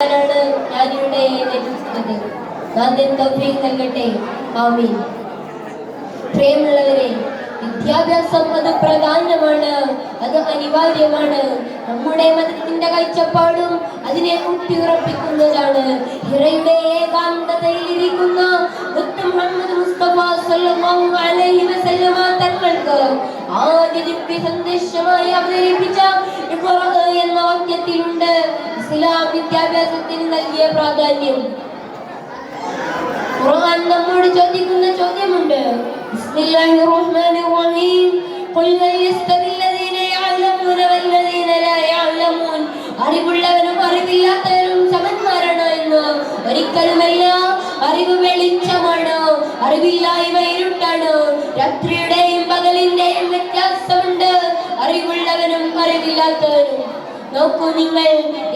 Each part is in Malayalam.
ഞാനിവിടെ നേതൃത്വത്തിൽ നാഥൻ തൗഫീഖ് നൽകട്ടെ. ആമീൻ. പ്രിയമുള്ളവരെ, വിദ്യാഭ്യാസം അത് പ്രധാനമാണ്, അത് അനിവാര്യമാണ്. നമ്മുടെ മതത്തിന്റെ കാഴ്ചപ്പാടും അതിനെ ഊട്ടിയുറപ്പിക്കുന്നതാണ്. ഹിറയുടെ ഏകാന്തതയിലിരിക്കുന്ന മുഹമ്മദ് മുസ്തഫ സല്ലല്ലാഹു അലൈഹി വസല്ലമ തങ്ങൾക്ക് ആദ്യ ദിവ്യ സന്ദേശമായി അവതരിപ്പിച്ച ഇഖ്റ എന്ന വാക്യത്തിലുണ്ട് ഇസ്ലാം വിദ്യാഭ്യാസത്തിന് നൽകിയ പ്രാധാന്യം. ഖുർആൻ നമ്മോട് ചോദിക്കുന്ന ചോദ്യമുണ്ട്. ബിസ്മില്ലാഹിർ റഹ്മാനിർ റഹീം. ഖുൽ ഹൽ യസ്തവി അല്ലദീന യഅലമൂന വല്ലദീന ലാ യഅലമൂൻ. അറിവുള്ളവനും അറിവില്ലാത്തവനും സമന്മാരാണ് എന്ന്. ഒരിക്കലുമല്ല. അറിവ് വെളിച്ചമാണ്, അറിവില്ലായ്മ ഇരുട്ടാണ്. രാത്രിയുടെയും പകലിന്റെയും വ്യത്യാസമുണ്ട്, അറിവുള്ളവനും അറിവില്ലാത്തവനും. നോക്കൂ നിങ്ങൾ,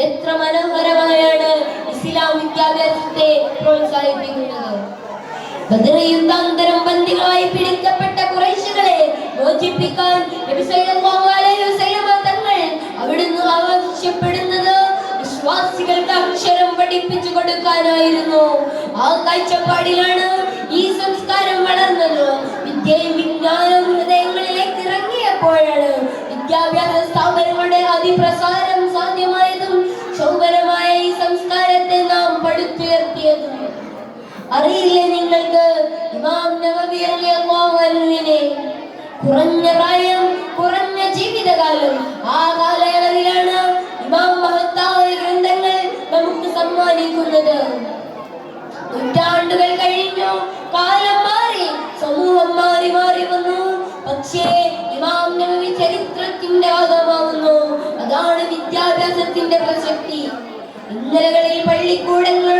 എത്ര മനോഹരമായാണ് ഇസ്ലാം വിദ്യാഭ്യാസത്തെ പ്രോത്സാഹിപ്പിക്കുന്നത്. ബദർ യുദ്ധാന്തരം ബന്ദികളായി പിടിക്കപ്പെട്ട ഖുറൈശികളെ മോചിപ്പിക്കാൻ നബി സല്ലല്ലാഹു അലൈഹി വസല്ലമ തങ്ങൾ അവിടുന്ന് ആവശ്യപ്പെടുന്നത് വിശ്വാസികൾക്ക് അക്ഷരം പഠിപ്പിച്ചു കൊടുക്കാനായിരുന്നു. ആ കാഴ്ചപ്പാടിലാണ് ഈ സംസ്കാരം വളർന്നത്. വിദ്യയും വിജ്ഞാനവും ഹൃദയങ്ങളിലേക്ക് ഇറങ്ങിയപ്പോഴാണ് വിദ്യാഭ്യാസ സ്ഥാപനങ്ങളുടെ അതിപ്രസാരം സാധ്യമായതും ശോഭനമായ ഈ സംസ്കാരത്തെ നാം പടുത്തുയർത്തിയതും. അറിയില്ലേ നിങ്ങൾക്ക്, ഇമാം നവവി റളിയല്ലാഹു അൻഹുവിനെ കുറഞ്ഞ പ്രായം, കുറഞ്ഞ ജീവിതകാലം, ആ കാലയളവിലാണ് ഇമാം മഹത്തായ ഗ്രന്ഥങ്ങൾ നമുക്ക് സമ്മാനിക്കുന്നത്. നൂറ്റാണ്ടുകൾ കഴിഞ്ഞു, കാലം മാറി, സമൂഹം മാറി മാറി വന്നു. പക്ഷേ ഇമാം നവവി ചരിത്രത്തിന്റെ ഭാഗമാകുന്നു. അതാണ് വിദ്യാഭ്യാസത്തിന്റെ പ്രസക്തി. ഇന്നലകളിൽ പള്ളിക്കൂടങ്ങൾ